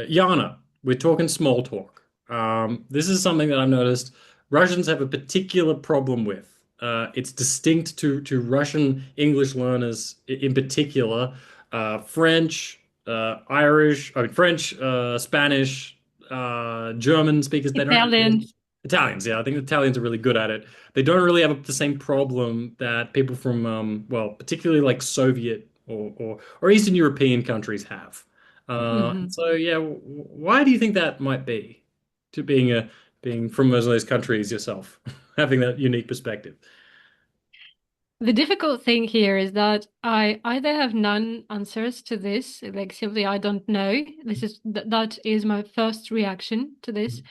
Yana, we're talking small talk. This is something that I've noticed Russians have a particular problem with. It's distinct to Russian English learners in particular. French, Irish, I mean French, Spanish, German speakers, they don't really, Italians. Italians, yeah, I think Italians are really good at it. They don't really have the same problem that people from, well, particularly like Soviet or Eastern European countries have. Mhm. So yeah, why do you think that might be? To being from those countries yourself, having that unique perspective. The difficult thing here is that I either have none answers to this, like simply I don't know. That is my first reaction to this,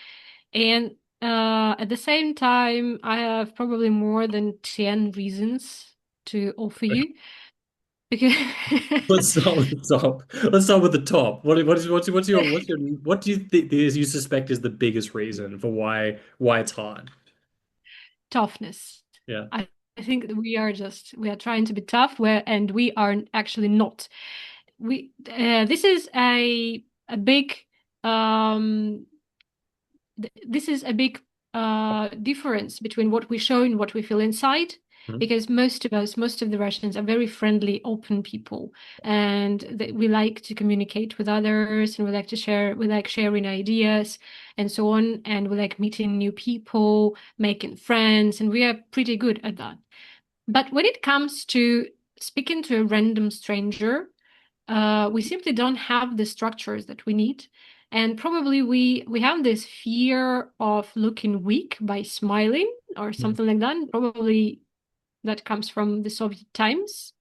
and at the same time, I have probably more than 10 reasons to offer you because Let's start with the top. Let's start with the top. What do you think you suspect is the biggest reason for why it's hard? toughness. Yeah. I think that we are trying to be tough, and we are actually not. We This is a big um this is a big difference between what we show and what we feel inside. Mhm. Because most of the Russians are very friendly, open people, and we like to communicate with others, and we like sharing ideas, and so on, and we like meeting new people, making friends, and we are pretty good at that. But when it comes to speaking to a random stranger, we simply don't have the structures that we need. And probably we have this fear of looking weak by smiling or Mhm. something like that. And probably that comes from the Soviet times,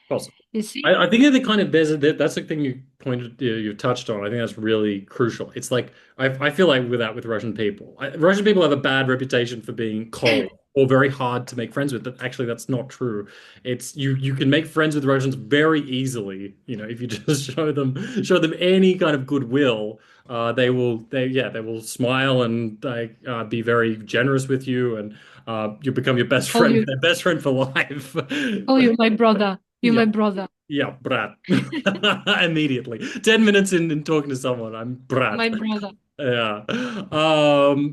Possible. you see? I think that the kind of that's the thing you pointed you touched on. I think that's really crucial. It's like I feel like with that with Russian people, Russian people have a bad reputation for being cold or very hard to make friends with. But actually, that's not true. It's you can make friends with Russians very easily. You know, if you just show them any kind of goodwill, they will smile and be very generous with you, and you become your best Call friend, you, their best friend for life. call you my brother. You Yeah. my brother. Yeah, brat. Immediately. 10 minutes in talking to someone, I'm brat. My brother. Yeah.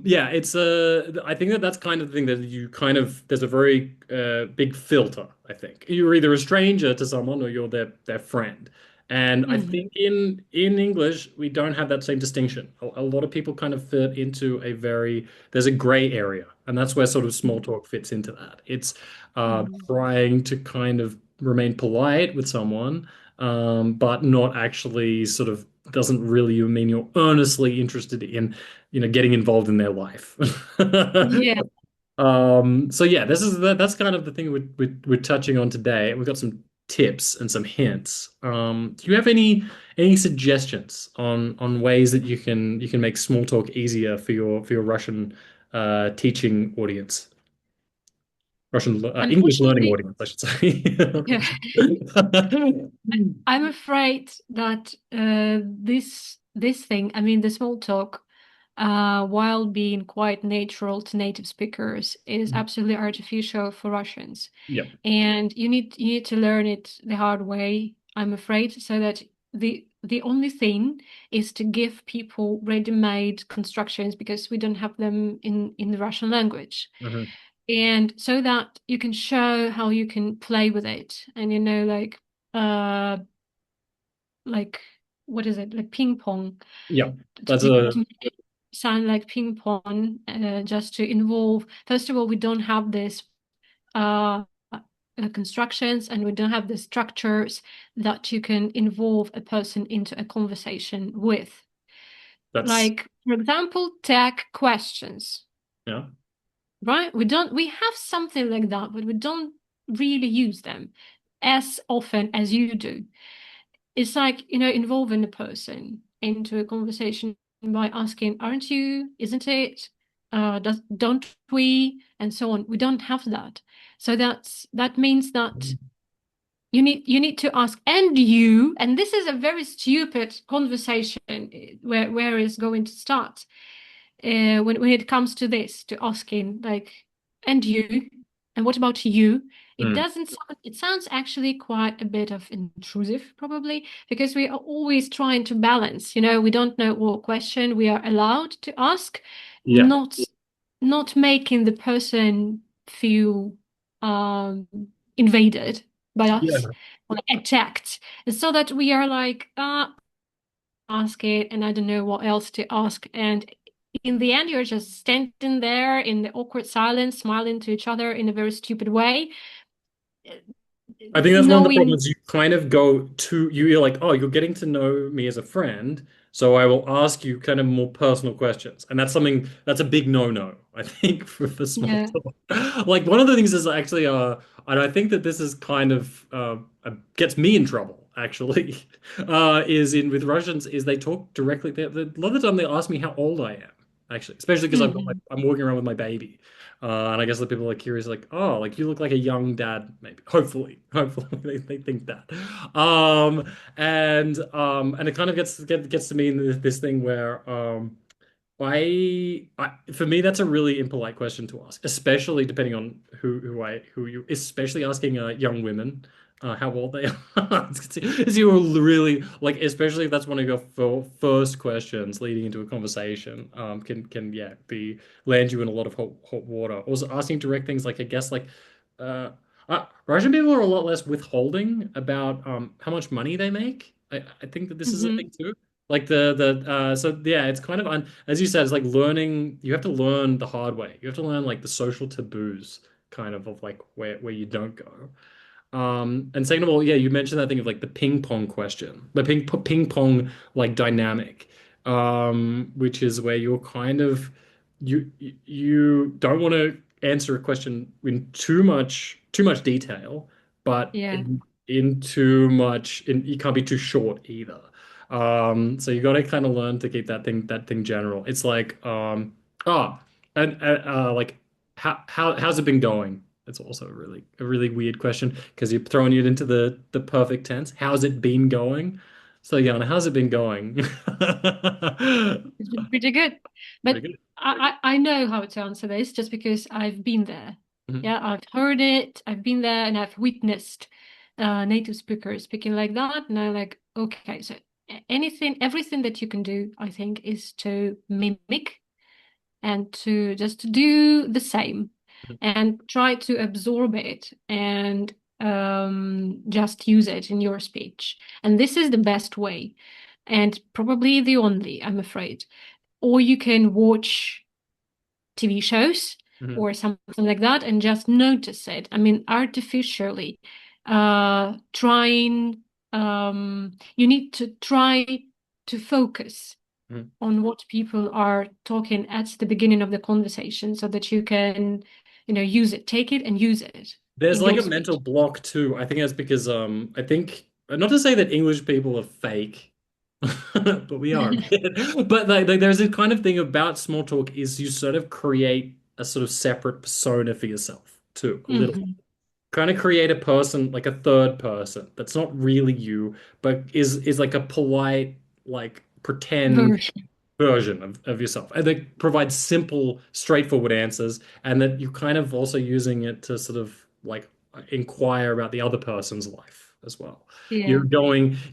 Yeah, I think that that's kind of the thing that you kind of there's a very big filter, I think. You're either a stranger to someone or you're their friend. And I Mhm. think in English we don't have that same distinction. A lot of people kind of fit into there's a gray area, and that's where sort of small talk fits into that. It's Mhm. trying to kind of remain polite with someone, but not actually sort of doesn't really mean you're earnestly interested in, getting involved in their life. Yeah. So yeah, that's kind of the thing we're touching on today. We've got some tips and some hints. Do you have any suggestions on ways that you can make small talk easier for your Russian teaching audience? Russian English learning Unfortunately, audience, I should say. yeah. I'm afraid that this thing, I mean, the small talk, while being quite natural to native speakers, is absolutely artificial for Russians, Yeah, and you need to learn it the hard way, I'm afraid, so that the only thing is to give people ready-made constructions because we don't have them in the Russian language, mhm. and so that you can show how you can play with it, and uh like what is it, like ping pong, Yeah. to That's to make it sound like ping pong, just to involve, first of all, we don't have this constructions, and we don't have the structures that you can involve a person into a conversation with, that's like for example tech questions, yeah. right? We have something like that, but we don't really use them as often as you do. It's like, involving a person into a conversation by asking, aren't you? Isn't it? Don't we? And so on. We don't have that. So that means that you need to ask, and you, and this is a very stupid conversation, where it's going to start, when it comes to this, to asking like, and you, and what about you? It Mm. doesn't sound, it sounds actually quite a bit of intrusive, probably, because we are always trying to balance, we don't know what question we are allowed to ask, Yeah. not making the person feel um, invaded by us Yeah. or attacked, and so that we are like, ask it, and I don't know what else to ask. And in the end, you're just standing there in the awkward silence, smiling to each other in a very stupid way, I think that's one of the knowing, problems. You kind of go to you're like, oh, you're getting to know me as a friend, so I will ask you kind of more personal questions, and that's a big no-no, I think, for small yeah, talk. Like one of the things is actually, and I think that this is kind of gets me in trouble actually, is in with Russians is they talk directly. A lot of the time they ask me how old I am, actually, especially because mhm, I'm walking around with my baby. And I guess the people are curious, like, oh, like you look like a young dad, maybe. Hopefully they think that. And it kind of gets to me in this thing where for me that's a really impolite question to ask, especially depending on who you, especially asking young women how old they are. Is you really like, especially if that's one of your first questions leading into a conversation, can yeah be land you in a lot of hot water. Also asking direct things like I guess like uh, Russian people are a lot less withholding about how much money they make. I think that this is a mhm, thing too. Like so yeah, it's kind of as you said, it's like learning. You have to learn the hard way. You have to learn like the social taboos, kind of like where you don't go. And second of all, yeah, you mentioned that thing of like the ping pong question, the ping pong like dynamic, which is where you're kind of you don't want to answer a question in too much detail, but yeah, in too much, you can't be too short either. So you got to kind of learn to keep that thing general. It's like, oh, and like how's it been going? It's also a really weird question because you're throwing it into the perfect tense. How's it been going? So yeah, and how's it been going? it's been pretty good. But Pretty good. I know how to answer this just because I've been there. Mhm. Yeah, I've heard it, I've been there, and I've witnessed native speakers speaking like that. And I'm like, okay, so everything that you can do, I think, is to mimic and to just do the same and try to absorb it and just use it in your speech. And this is the best way, and probably the only, I'm afraid. Or you can watch TV shows Mhm. or something like that and just notice it. I mean, artificially trying, you need to try to focus Mhm. on what people are talking at the beginning of the conversation so that you can, use it, take it and use it There's in like your a mental speech. block too. I think that's because I think not to say that English people are fake, but we are a bit. But like there's a kind of thing about small talk is you sort of create a sort of separate persona for yourself too, a little. Mhm. Kind of create a person like a third person that's not really you, but is like a polite, like pretend Version. version of yourself. And they provide simple, straightforward answers, and that you're kind of also using it to sort of like inquire about the other person's life as well. Yeah.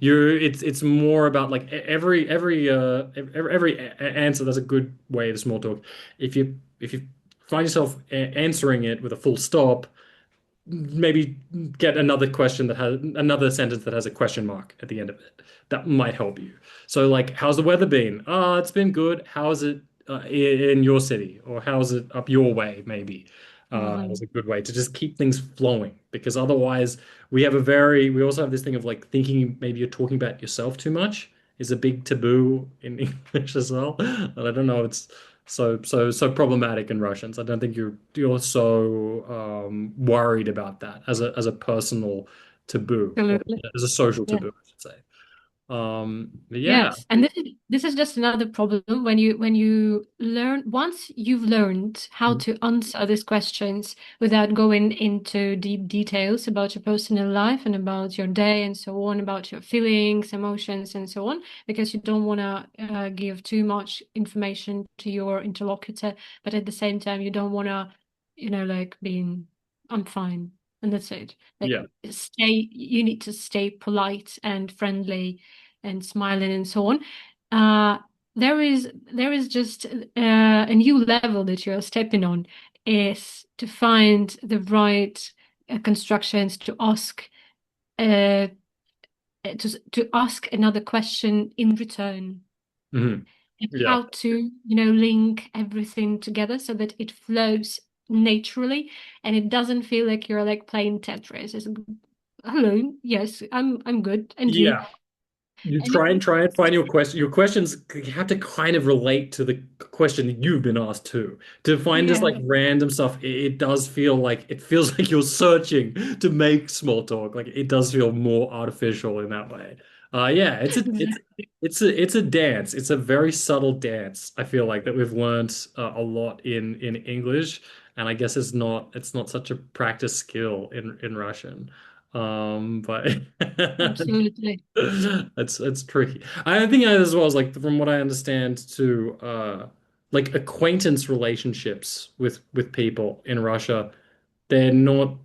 It's more about like every answer. That's a good way of small talk. If you find yourself answering it with a full stop, maybe get another question that has another sentence that has a question mark at the end of it. That might help you. So, like, how's the weather been? It's been good. How's it in your city? Or how's it up your way, maybe? Is Mhm. a good way to just keep things flowing because otherwise we also have this thing of like thinking maybe you're talking about yourself too much is a big taboo in English as well. And I don't know, it's so problematic in Russians. I don't think you're so worried about that as a personal taboo or Absolutely. as a social Yeah. taboo, I should say. But yeah. Yes, and this is just another problem when you learn once you've learned how to answer these questions without going into deep details about your personal life and about your day and so on, about your feelings, emotions, and so on, because you don't want to give too much information to your interlocutor, but at the same time you don't want to, like being, I'm fine. and that's it. Like Yeah. you need to stay polite and friendly and smiling and so on. Uh, there is just a new level that you're stepping on is to find the right constructions to ask uh, to ask another question in return Hmm. and Yeah. how to, link everything together so that it flows naturally and it doesn't feel like you're like playing Tetris. It's hello, yes, I'm good, and you, Yeah. You and it, try and find your question. Your questions have to kind of relate to the question that you've been asked to. To find just yeah, like random stuff, it does feel like it feels like you're searching to make small talk. Like it does feel more artificial in that way. Yeah, it's a dance. It's a very subtle dance. I feel like that we've learned a lot in English, and I guess it's not such a practice skill in Russian. But absolutely. it's tricky. I think as well as like from what I understand to like acquaintance relationships with people in Russia, they're not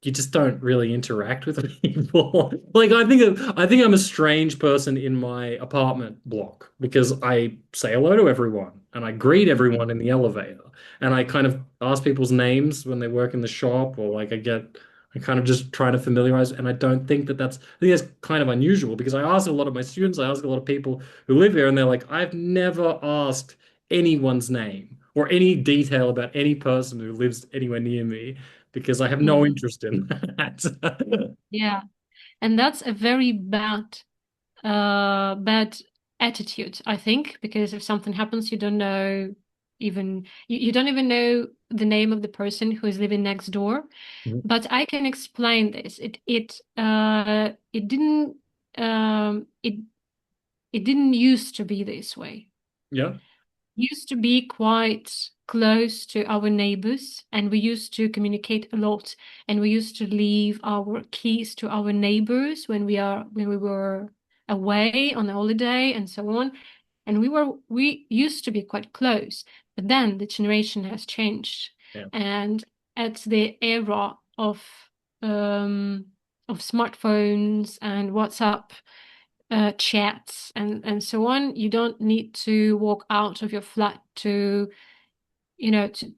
you just don't really interact with people. Like I think I'm a strange person in my apartment block because I say hello to everyone and I greet everyone in the elevator and I kind of ask people's names when they work in the shop or like I kind of just try to familiarize and I don't think I think that's kind of unusual because I ask a lot of my students, I ask a lot of people who live here and they're like, I've never asked anyone's name or any detail about any person who lives anywhere near me because I have no Mhm. interest in that. Yeah, and that's a very bad attitude, I think, because if something happens, you don't know you don't even know the name of the person who is living next door. But I can explain this. Um it it didn't used to be this way. Yeah. Used to be quite close to our neighbors, and we used to communicate a lot, and we used to leave our keys to our neighbors when we were away on a holiday and so on. And we used to be quite close, but then the generation has changed, Yeah. and at the era um of smartphones and WhatsApp chats and so on, you don't need to walk out of your flat to,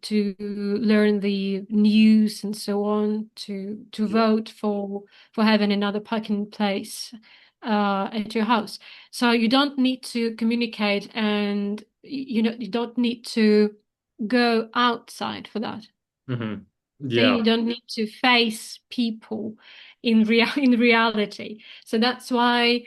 to learn the news and so on, to Yeah. vote for having another parking place at your house. So you don't need to communicate, and you don't need to go outside for that. Hmm. And Yeah. you don't need to face people in reality. So that's why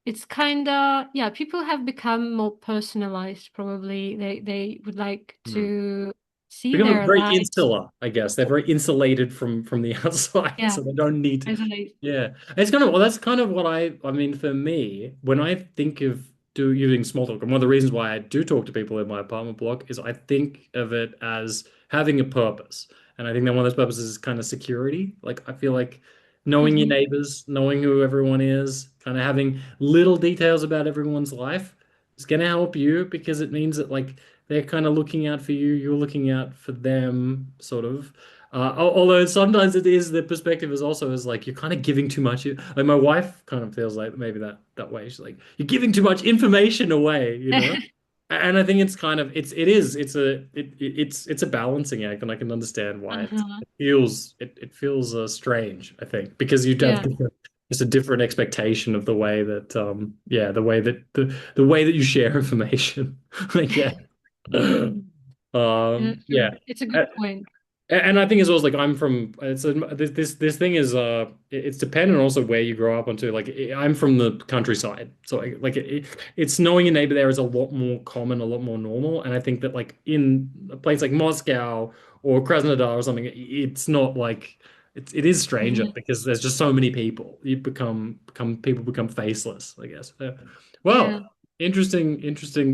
it's kind of, yeah, people have become more personalized, probably. They would like Hmm. to see Become their very lives. insular, I guess. They're very insulated from the outside, Yeah, so they don't need to. isolate. Yeah, it's kind of well. That's kind of what I mean. For me, when I think of using small talk, and one of the reasons why I do talk to people in my apartment block is I think of it as having a purpose, and I think that one of those purposes is kind of security. Like I feel like knowing your Hmm. neighbors, knowing who everyone is, kind of having little details about everyone's life is going to help you because it means that like they're kind of looking out for you, you're looking out for them, sort of. Although sometimes it is the perspective is also is like you're kind of giving too much. Like my wife kind of feels like maybe that way. She's like, you're giving too much information away, you know? And I think it's kind of it's a balancing act, and I can understand why Uh-huh. it feels strange, I think, because you'd have Yeah, just a different expectation of the way that yeah, the way that you share information. Like yeah. yeah, Yeah. sure. It's a good Uh, point. and I think as well as like I'm from this thing is it's dependent also where you grow up onto like I'm from the countryside so like it's knowing your neighbor there is a lot more common, a lot more normal, and I think that like in a place like Moscow or Krasnodar or something it's not like it is stranger Hmm. because there's just so many people you become people become faceless, I guess. Yeah. Well, interesting,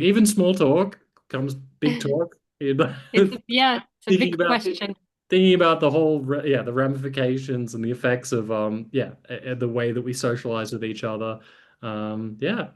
even small talk comes big talk. You know? It's a thinking big about question. thinking about the whole yeah, the ramifications and the effects of yeah, the way that we socialize with each other. Yeah.